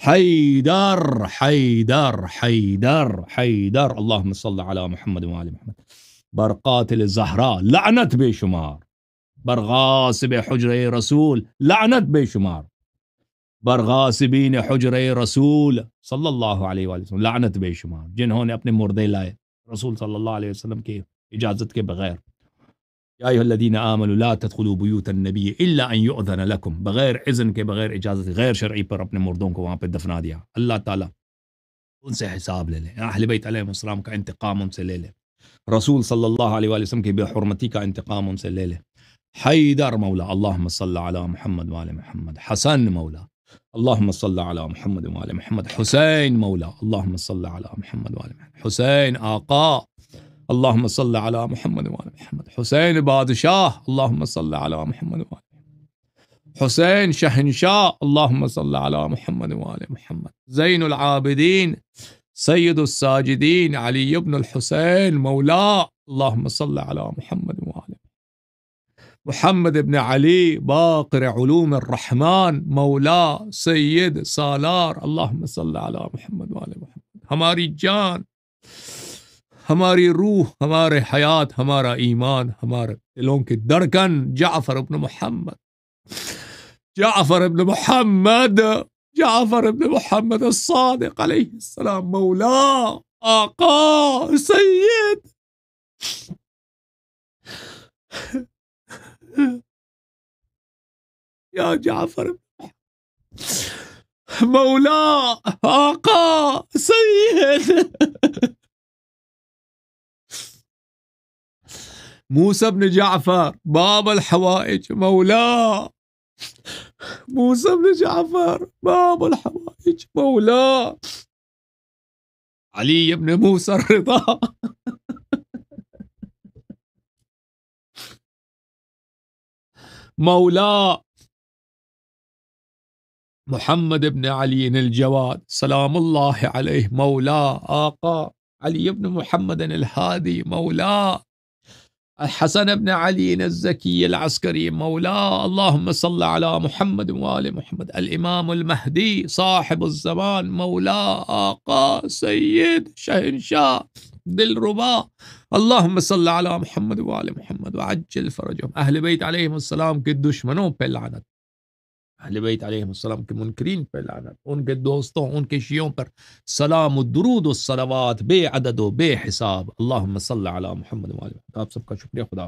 حيدر حيدر حيدر حيدر اللهم صل على محمد وآل محمد. بر قاتل الزهراء لعنت بشمار، بر غاصب حجره رسول لعنت بشمار، بر غاصبین حجره رسول صلی اللہ علیہ وآلہ وسلم لعنت بشمار، جنہوں نے اپنے مردے لائے رسول صلی اللہ علیہ وسلم کی اجازت کے بغیر. یا ایھا الذین آمنوا لا تدخلوا بیوت النبی الا ان یؤذن لکم، بغیر اذن کے، بغیر اجازت غیر شرعی پر اپنے مردوں کو وہاں پہ دفنا دیا. اللہ تعالیٰ ان سے حساب لے لے، اہل بیت علیہ السلام کا انتقام ان سے لے لے، رسول صلی اللہ علیہ وآلہ وسلم کی بے حرمتی کا انتقام ان سے لے لے. حیدر مولا اللہم صل علی محمد وآل محمد. حسن مولا اللہم صل علی محمد وآل محمد. حسین مولا اللہم صل علی محمد وآل محمد. حسین آقا اللہم صل علی محمد وآل محمد. حسین بادشاہ اللہم صل علی محمد وآل محمد. حسین شہنشاہ اللہم صل علی محمد وآل محمد. زین العابدین سید الساجدین علی ابن الحسین مولا اللہم صل علی محمد وآل محمد. محمد ابن علی باقر علوم الرحمن مولا سید سالار اللہم صل علی محمد وآل محمد. ہماری جان، ہماری روح، ہمارے حیات، ہمارا ایمان، ہمارے دلوں کی دھڑکن جعفر ابن محمد، جعفر ابن محمد، جعفر ابن محمد الصادق علیہ السلام مولا آقا سید یا جعفر مولا آقا سید. موسى بن جعفر باب الحوائج مولا، موسى بن جعفر باب الحوائج مولا. علي بن موسى الرضا مولا. محمد بن علي الجواد سلام الله عليه مولا آقا. علي بن محمد الهادي مولا. الحسن بن علي الزكي العسكري مولا. اللهم صل على محمد وآل محمد. الإمام المهدي صاحب الزمان مولا آقا سيد شهنشاه دلربا. اللهم صل على محمد وآل محمد وعجل فرجهم. أهل بيت عليهم السلام کے دشمنوں پہ لعنت، اہل بیت علیہ السلام کے منکرین پہ لعنت، ان کے دوستوں، ان کے شیعوں پر سلام و درود و صلوات بے عدد و بے حساب. اللہم صل علی محمد وآل محمد. آپ سب کا شکریہ. خدا